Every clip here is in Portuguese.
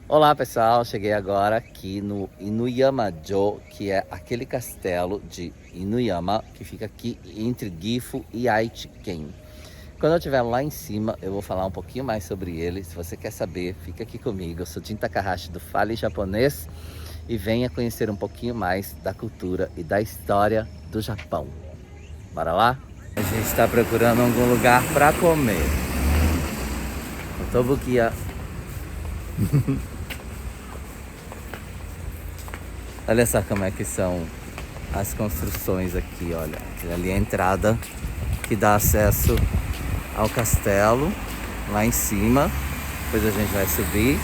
Olá pessoal, cheguei agora aqui no Inuyama-jo, que é aquele castelo de Inuyama que fica aqui entre Gifu e Aichiken. Quando eu estiver lá em cima, eu vou falar um pouquinho mais sobre ele. Se você quer saber, fica aqui comigo. Eu sou Jin Takahashi do Fale Japonês e venha conhecer um pouquinho mais da cultura e da história do Japão. Bora lá? A gente está procurando algum lugar para comer. Otobukiya. Olha só como é que são as construções aqui, olha. Ali é a entrada que dá acesso ao castelo, lá em cima. Depois a gente vai subir,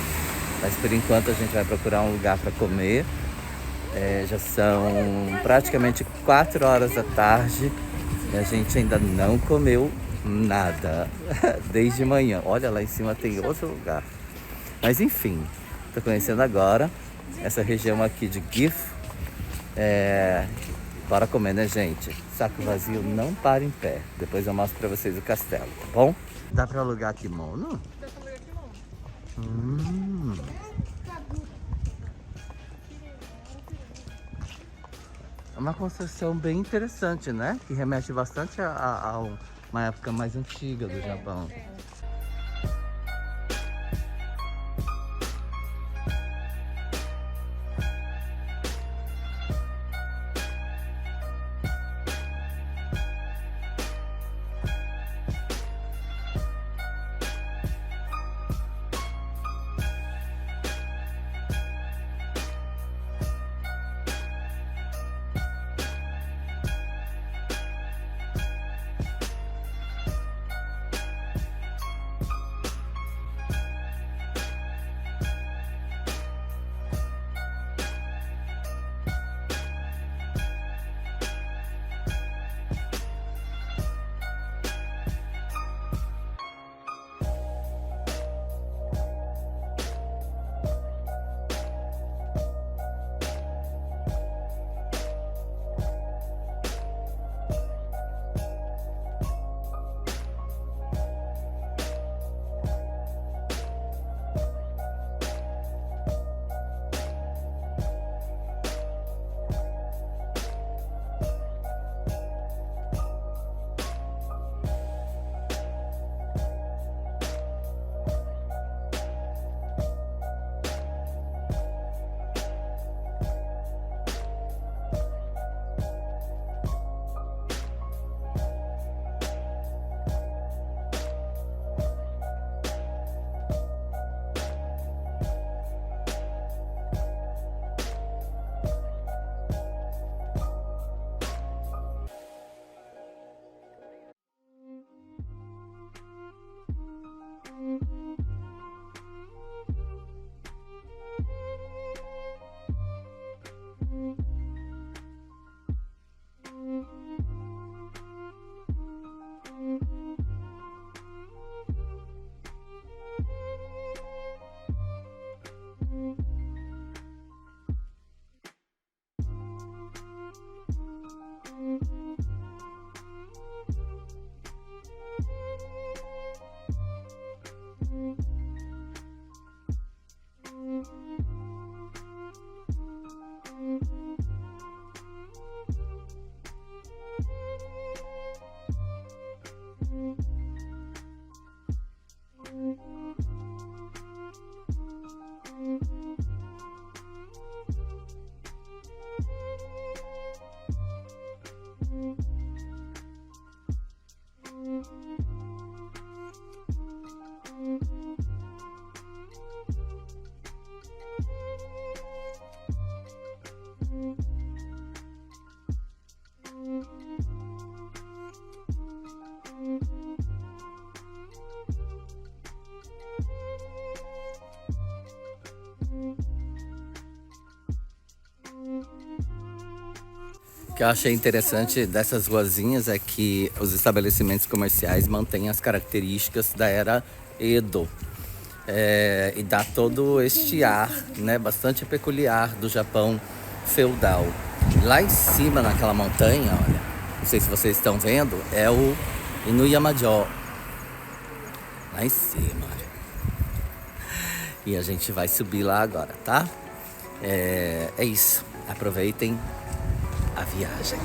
mas por enquanto a gente vai procurar um lugar para comer. Já são praticamente 4 horas da tarde e a gente ainda não comeu nada desde manhã. Olha, lá em cima tem outro lugar. Mas enfim, tô conhecendo agora essa região aqui de Gifu. Bora comer, né, gente? Saco vazio não para em pé. Depois eu mostro pra vocês o castelo, tá bom? Dá pra alugar kimono? Dá pra alugar kimono. Hum. É uma construção bem interessante, né? Que remete bastante a uma época mais antiga do Japão. O que eu achei interessante dessas ruazinhas é que os estabelecimentos comerciais mantêm as características da era Edo. E dá todo este ar, né, bastante peculiar do Japão feudal. Lá em cima, naquela montanha, olha, não sei se vocês estão vendo, é o Inuyama-jo. Lá em cima, olha. E a gente vai subir lá agora, tá? É isso. Aproveitem a viagem.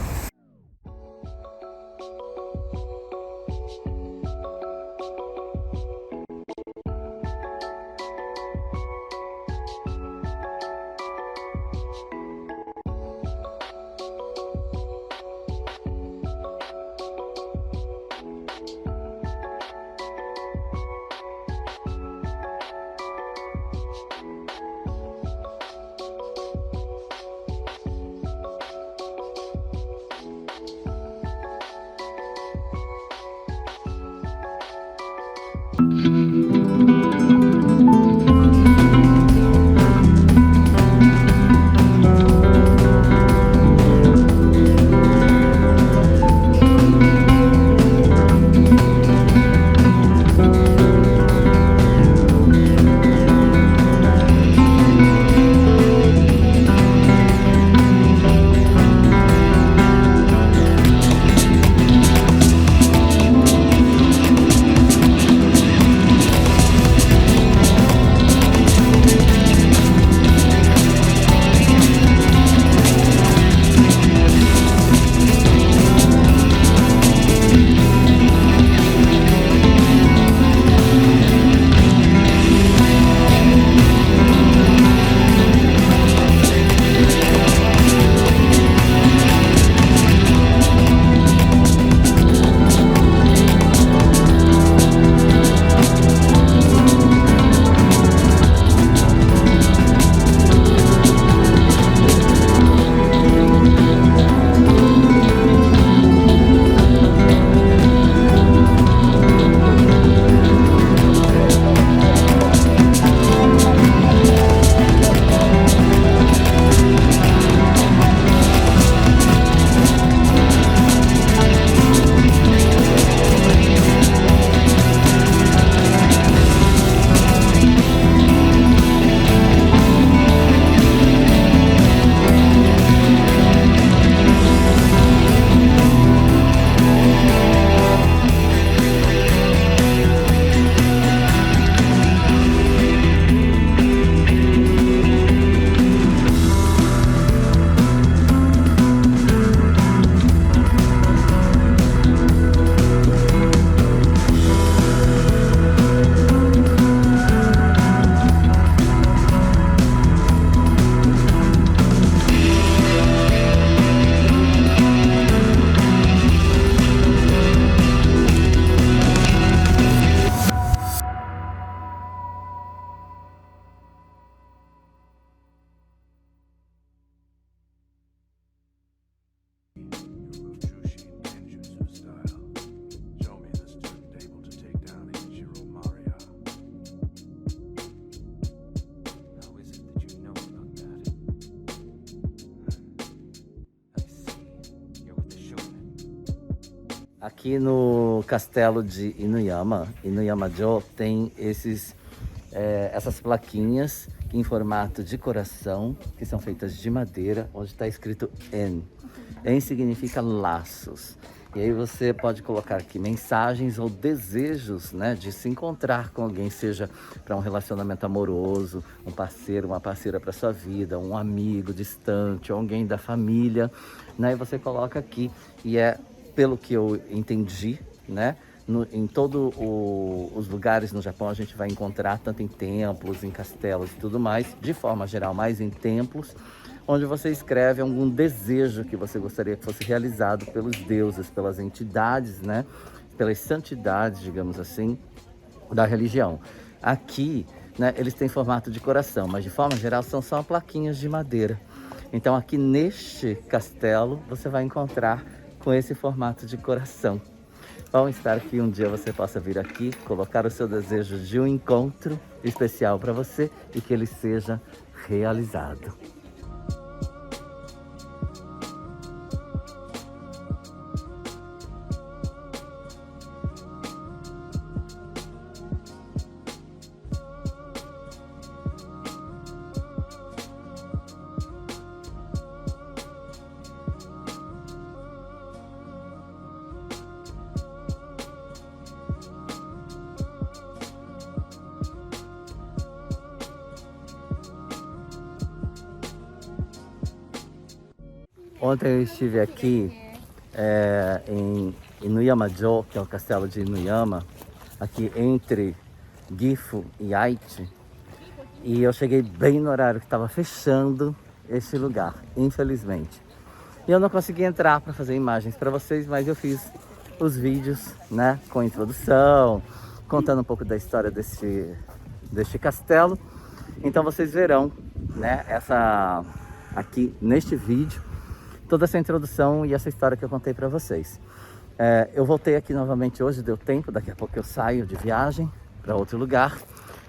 Aqui no castelo de Inuyama-jo, tem essas plaquinhas em formato de coração, que são feitas de madeira, onde está escrito En. En significa laços. E aí você pode colocar aqui mensagens ou desejos, né, de se encontrar com alguém, seja para um relacionamento amoroso, um parceiro, uma parceira para sua vida, um amigo distante, alguém da família, né? E você coloca aqui e pelo que eu entendi, né? Em todos os lugares no Japão a gente vai encontrar, tanto em templos, em castelos e tudo mais, de forma geral, mais em templos, onde você escreve algum desejo que você gostaria que fosse realizado pelos deuses, pelas entidades, né? Pelas santidades, digamos assim, da religião. Aqui, né, eles têm formato de coração, mas de forma geral são só plaquinhas de madeira. Então aqui neste castelo você vai encontrar com esse formato de coração. Bom, espero que um dia você possa vir aqui, colocar o seu desejo de um encontro especial para você e que ele seja realizado. Ontem eu estive aqui em Inuyama-jo, que é o castelo de Inuyama, aqui entre Gifu e Aichi. E eu cheguei bem no horário que estava fechando esse lugar, infelizmente. E eu não consegui entrar para fazer imagens para vocês, mas eu fiz os vídeos, né, com introdução, contando um pouco da história deste castelo. Então vocês verão, né, aqui neste vídeo, toda essa introdução e essa história que eu contei para vocês. Eu voltei aqui novamente hoje, deu tempo, daqui a pouco eu saio de viagem para outro lugar,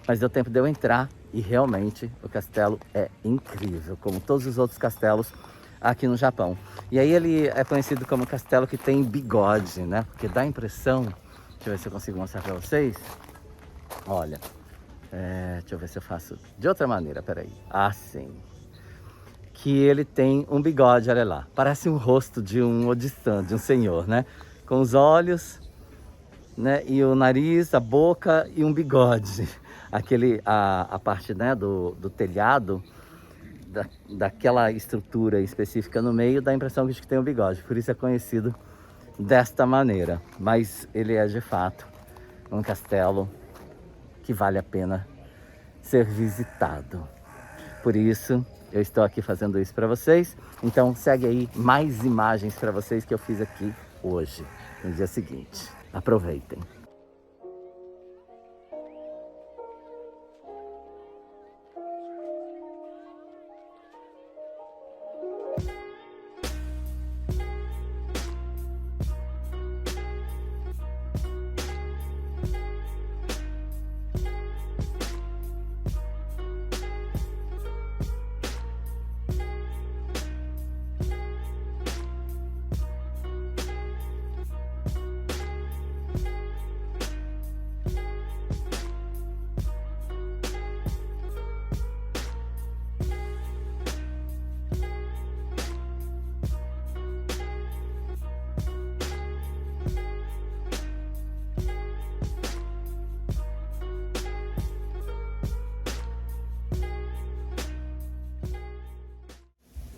mas deu tempo de eu entrar e realmente o castelo é incrível, como todos os outros castelos aqui no Japão. E aí ele é conhecido como castelo que tem bigode, né? Porque dá a impressão, deixa eu ver se eu consigo mostrar para vocês. Olha, deixa eu ver se eu faço de outra maneira, peraí. Assim. Que ele tem um bigode, olha lá. Parece um rosto de um Odissan, de um senhor, né? Com os olhos, né? E o nariz, a boca e um bigode. A parte, né, do telhado, daquela estrutura específica no meio, dá a impressão de que tem um bigode. Por isso é conhecido desta maneira. Mas ele é, de fato, um castelo que vale a pena ser visitado. Por isso, eu estou aqui fazendo isso para vocês. Então, segue aí mais imagens para vocês que eu fiz aqui hoje, no dia seguinte. Aproveitem.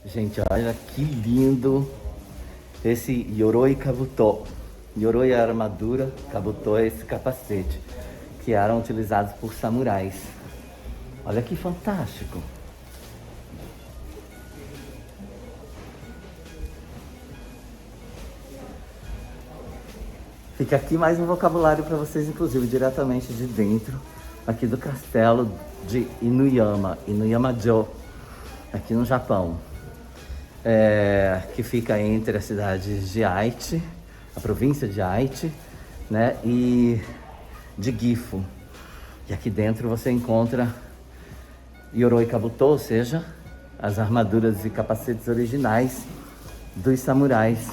Gente, olha que lindo esse Yoroi Kabuto. Yoroi é a armadura, Kabuto é esse capacete, que eram utilizados por samurais. Olha que fantástico! Fica aqui mais um vocabulário para vocês, inclusive, diretamente de dentro aqui do castelo de Inuyama, Inuyama-jo, aqui no Japão. Que fica entre as cidades de Aichi, a província de Aichi, né, e de Gifu. E aqui dentro você encontra Yoroi Kabuto, ou seja, as armaduras e capacetes originais dos samurais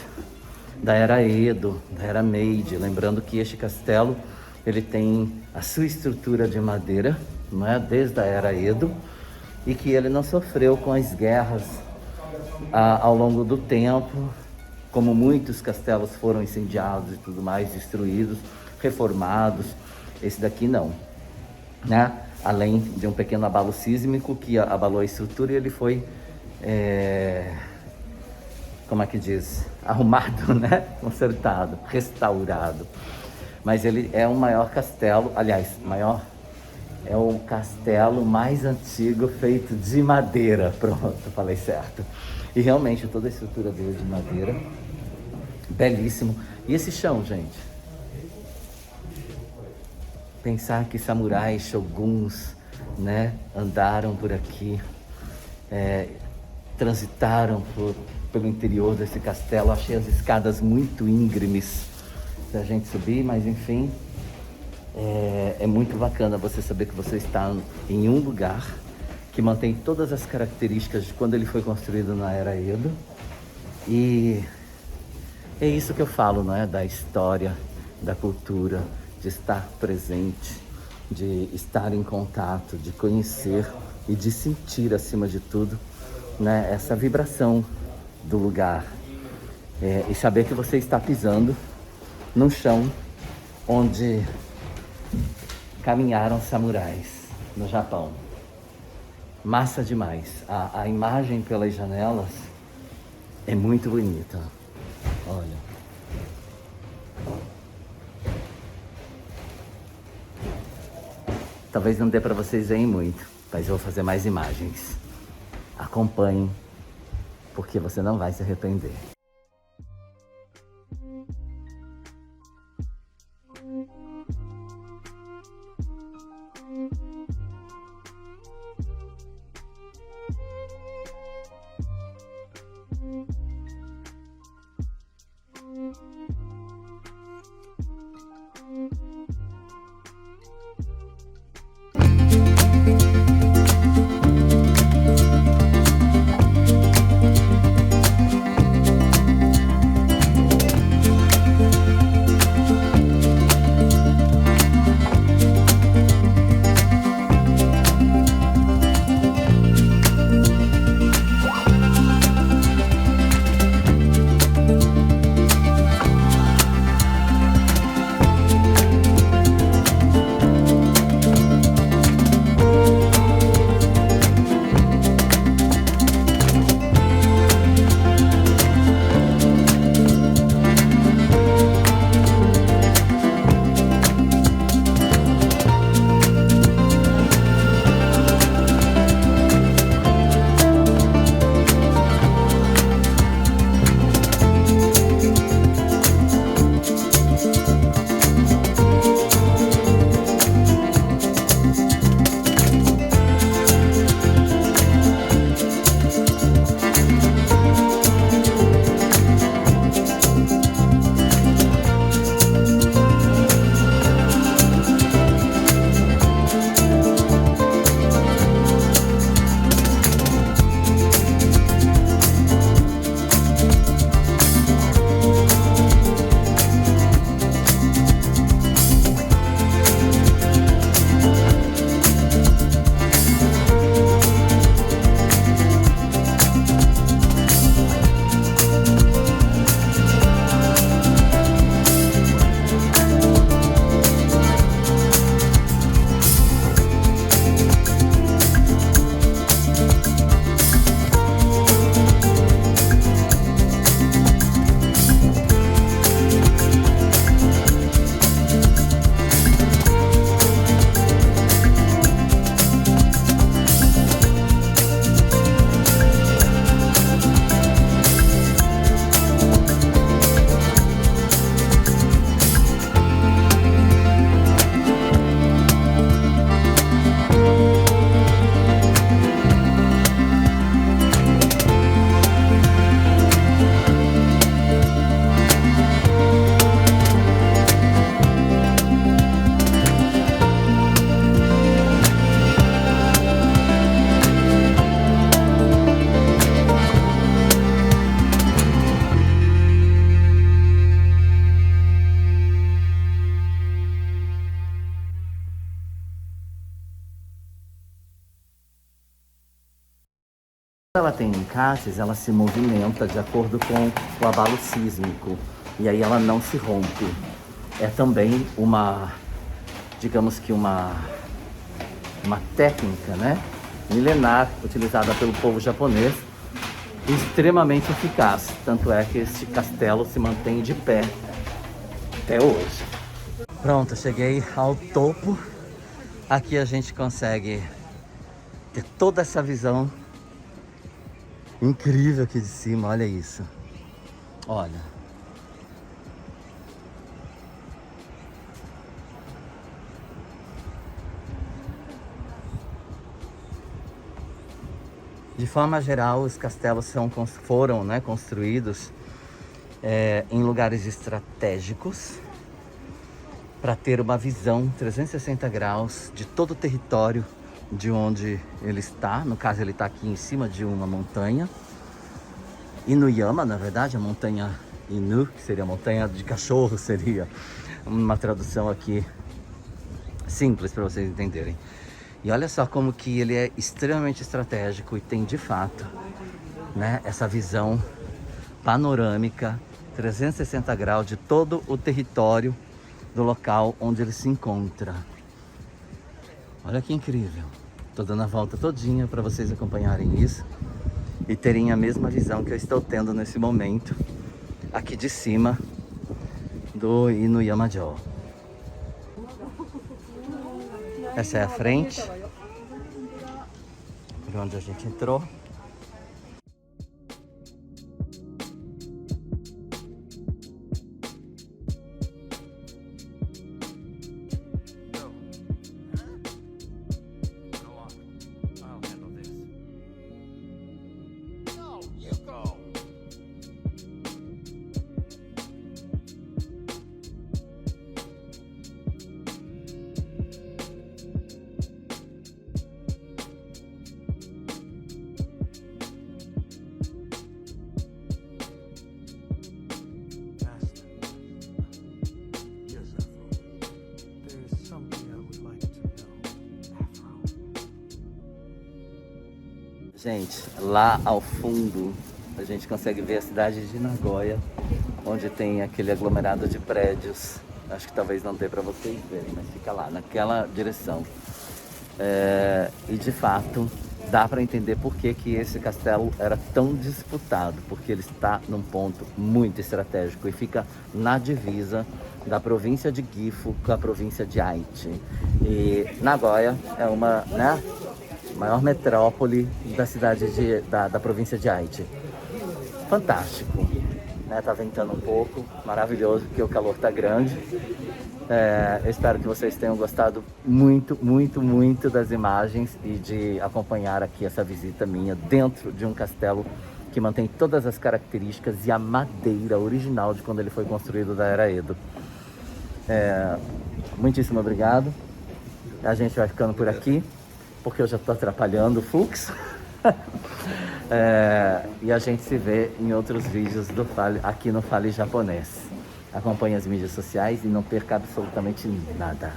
da era Edo, da era Meiji. Lembrando que este castelo ele tem a sua estrutura de madeira, não é, desde a era Edo, e que ele não sofreu com as guerras ao longo do tempo, como muitos castelos foram incendiados e tudo mais, destruídos, reformados. Esse daqui não, né? Além de um pequeno abalo sísmico que abalou a estrutura, e ele foi, como é que diz, arrumado, né? Consertado, restaurado. Mas ele é o maior castelo, aliás, é o castelo mais antigo feito de madeira. Pronto, falei certo. E realmente toda a estrutura dele é de madeira, belíssimo. E esse chão, gente? Pensar que samurais, shoguns, né, andaram por aqui, transitaram pelo interior desse castelo. Achei as escadas muito íngremes da gente subir, mas enfim, é muito bacana você saber que você está em um lugar que mantém todas as características de quando ele foi construído na era Edo. E é isso que eu falo, não é? Da história, da cultura, de estar presente, de estar em contato, de conhecer e de sentir, acima de tudo, né, essa vibração do lugar. E saber que você está pisando no chão onde caminharam samurais no Japão. Massa demais. A imagem pelas janelas É muito bonita. Olha. Talvez não dê para vocês verem muito, mas eu vou fazer mais imagens. Acompanhem, porque você não vai se arrepender. Ela tem encaixes, ela se movimenta de acordo com o abalo sísmico e aí ela não se rompe. É também uma, digamos que uma técnica, né, milenar, utilizada pelo povo japonês, extremamente eficaz. Tanto é que este castelo se mantém de pé até hoje. Pronto, cheguei ao topo. Aqui a gente consegue ter toda essa visão incrível aqui de cima, olha isso. Olha. De forma geral, os castelos foram, né, construídos em lugares estratégicos para ter uma visão 360 graus de todo o território de onde ele está. No caso, ele está aqui em cima de uma montanha, Inuyama, na verdade, a montanha Inu, que seria a montanha de cachorro, seria uma tradução aqui simples para vocês entenderem. E olha só como que ele é extremamente estratégico e tem de fato, né, essa visão panorâmica 360 graus de todo o território do local onde ele se encontra. Olha que incrível. Tô dando a volta todinha para vocês acompanharem isso. e terem a mesma visão que eu estou tendo nesse momento aqui de cima do Inuyamajo. Essa é a frente por onde a gente entrou. Gente, lá ao fundo a gente consegue ver a cidade de Nagoya, onde tem aquele aglomerado de prédios. Acho que talvez não dê para vocês verem, mas fica lá, naquela direção. E de fato, dá para entender por que esse castelo era tão disputado, porque ele está num ponto muito estratégico e fica na divisa da província de Gifu com a província de Aichi. E Nagoya é uma, né, maior metrópole da cidade da província de Aichi. Fantástico, né? Tá ventando um pouco, maravilhoso, porque o calor tá grande. Eu espero que vocês tenham gostado muito, muito, muito das imagens e de acompanhar aqui essa visita minha dentro de um castelo que mantém todas as características e a madeira original de quando ele foi construído da Era Edo. Muitíssimo obrigado. A gente vai ficando por aqui, porque eu já estou atrapalhando o fluxo. E a gente se vê em outros vídeos aqui no Fale Japonês. Acompanhe as mídias sociais e não perca absolutamente nada.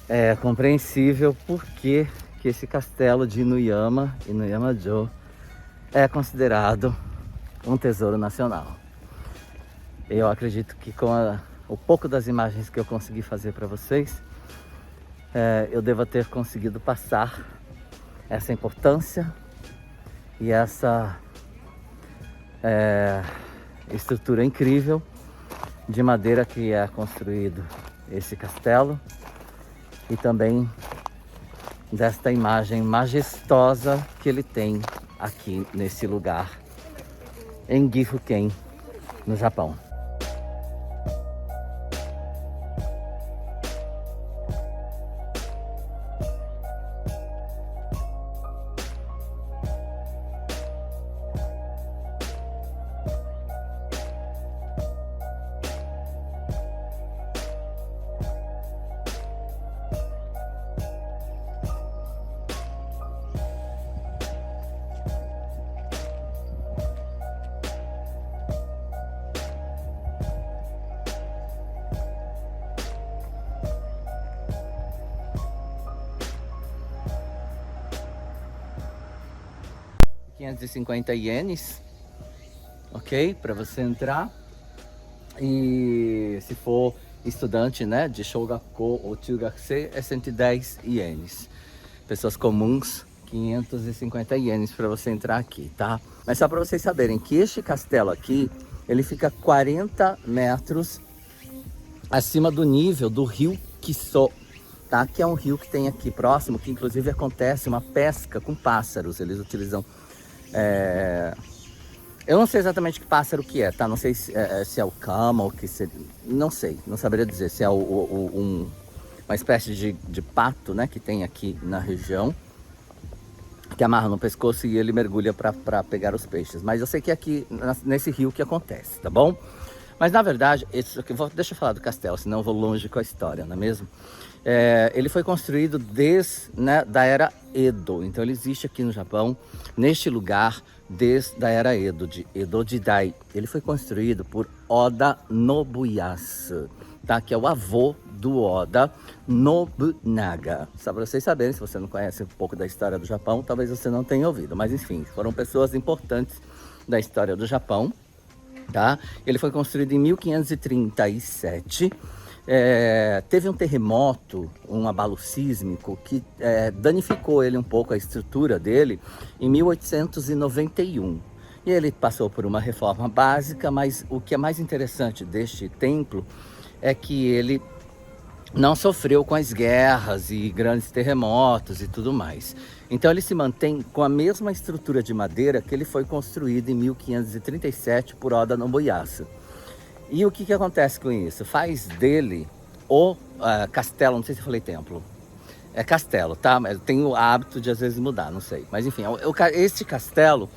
é compreensível porque que esse castelo de Inuyama Jo é considerado um tesouro nacional. Eu acredito que com o pouco das imagens que eu consegui fazer para vocês, eu devo ter conseguido passar essa importância e essa estrutura incrível de madeira que é construído esse castelo, e também desta imagem majestosa que ele tem aqui nesse lugar em Gifuken, no Japão. $550, ok? Para você entrar. E se for estudante, né, de Shogaku ou Chugakuse, é 110 ienes. Pessoas comuns, 550 ienes para você entrar aqui, tá? Mas só para vocês saberem que este castelo aqui, ele fica 40 metros acima do nível do rio Kiso, tá? Que é um rio que tem aqui próximo, que inclusive acontece uma pesca com pássaros. Eles utilizam... Eu não sei exatamente que pássaro que é, tá? Não sei se é o cama ou que seria... Não sei, não saberia dizer se é uma espécie de pato, né? Que tem aqui na região, que amarra no pescoço e ele mergulha para pegar os peixes. Mas eu sei que é aqui nesse rio que acontece, tá bom? Mas na verdade, deixa eu falar do castelo, senão eu vou longe com a história, não é mesmo? Ele foi construído desde, né, da era Edo. Então ele existe aqui no Japão, neste lugar, desde a era Edo, de Edo Jidai. Ele foi construído por Oda Nobuyasu, tá? Que é o avô do Oda Nobunaga. Só para vocês saberem, se você não conhece um pouco da história do Japão, talvez você não tenha ouvido. Mas enfim, foram pessoas importantes da história do Japão, tá? Ele foi construído em 1537. Teve um terremoto, um abalo sísmico que danificou ele um pouco, a estrutura dele, em 1891. E ele passou por uma reforma básica, mas o que é mais interessante deste templo é que ele não sofreu com as guerras e grandes terremotos e tudo mais. Então ele se mantém com a mesma estrutura de madeira que ele foi construído em 1537 por Oda Nobuyasu. E o que acontece com isso? Faz dele o castelo, não sei se eu falei templo, é castelo, tá? Eu tenho o hábito de às vezes mudar, não sei. Mas enfim, este castelo,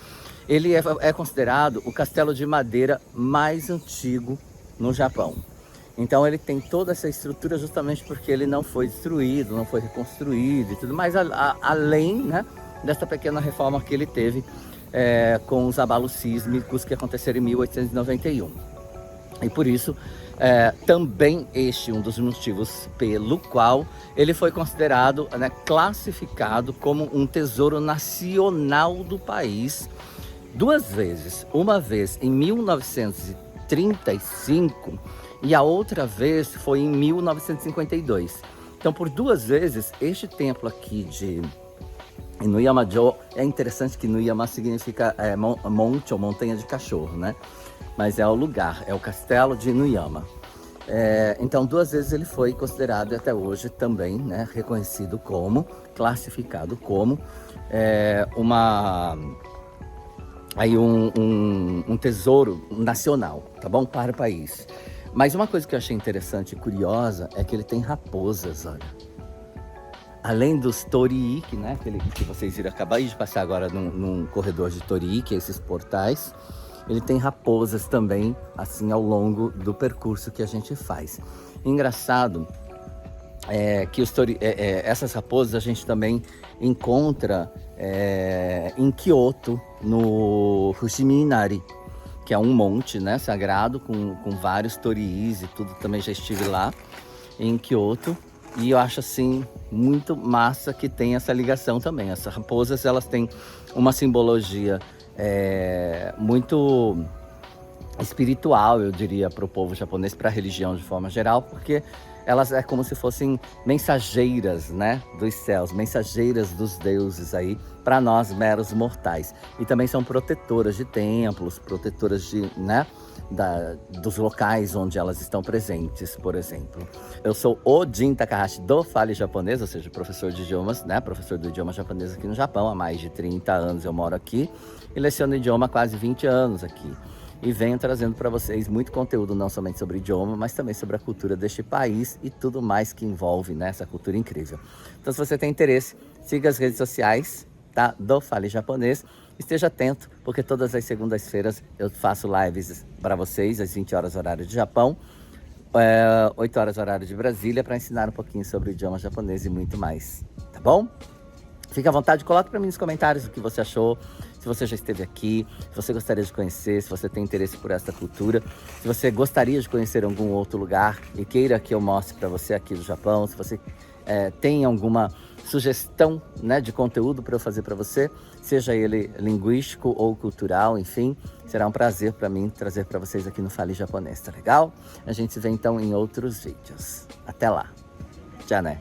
ele é considerado o castelo de madeira mais antigo no Japão. Então ele tem toda essa estrutura justamente porque ele não foi destruído, não foi reconstruído e tudo mais, além, né, dessa pequena reforma que ele teve com os abalos sísmicos que aconteceram em 1891. E por isso, também este é um dos motivos pelo qual ele foi considerado, né, classificado como um tesouro nacional do país duas vezes. Uma vez em 1935 e a outra vez foi em 1952. Então, por duas vezes, este templo aqui de Inuyama Jo, é interessante que Inuyama significa monte ou montanha de cachorro, né? Mas é o lugar, é o castelo de Inuyama. Então, duas vezes ele foi considerado, e até hoje também, né, reconhecido como, classificado como um tesouro nacional, tá bom? Para o país. Mas uma coisa que eu achei interessante e curiosa é que ele tem raposas, olha. Além dos torii, né, que vocês viram, acabar de passar agora num corredor de torii, que é esses portais, ele tem raposas também, assim, ao longo do percurso que a gente faz. Engraçado que essas raposas a gente também encontra em Kyoto, no Fushimi Inari, que é um monte, né, sagrado, com vários toriis e tudo. Também já estive lá em Kyoto. E eu acho assim muito massa que tem essa ligação também. Essas raposas, elas têm uma simbologia muito espiritual, eu diria, para o povo japonês, para a religião de forma geral, porque elas é como se fossem mensageiras, né, dos céus, mensageiras dos deuses aí, para nós meros mortais. E também são protetoras de templos, protetoras de, né, dos locais onde elas estão presentes, por exemplo. Eu sou o Jin Takahashi do Fale Japonês, ou seja, professor de idiomas, né, professor do idioma japonês aqui no Japão. Há mais de 30 anos eu moro aqui e leciono idioma há quase 20 anos aqui. E venho trazendo para vocês muito conteúdo, não somente sobre idioma, mas também sobre a cultura deste país e tudo mais que envolve, né, essa cultura incrível. Então, se você tem interesse, siga as redes sociais, tá, do Fale Japonês. Esteja atento, porque todas as segundas-feiras eu faço lives para vocês, às 20 horas horário de Japão, 8 horas horário de Brasília, para ensinar um pouquinho sobre o idioma japonês e muito mais, tá bom? Fique à vontade, coloque para mim nos comentários o que você achou, se você já esteve aqui, se você gostaria de conhecer, se você tem interesse por essa cultura, se você gostaria de conhecer algum outro lugar e queira que eu mostre para você aqui do Japão, se você tem alguma sugestão, né, de conteúdo para eu fazer para você, seja ele linguístico ou cultural, enfim, será um prazer para mim trazer para vocês aqui no Fale Japonês, tá legal? A gente se vê então em outros vídeos. Até lá. Tchau, né?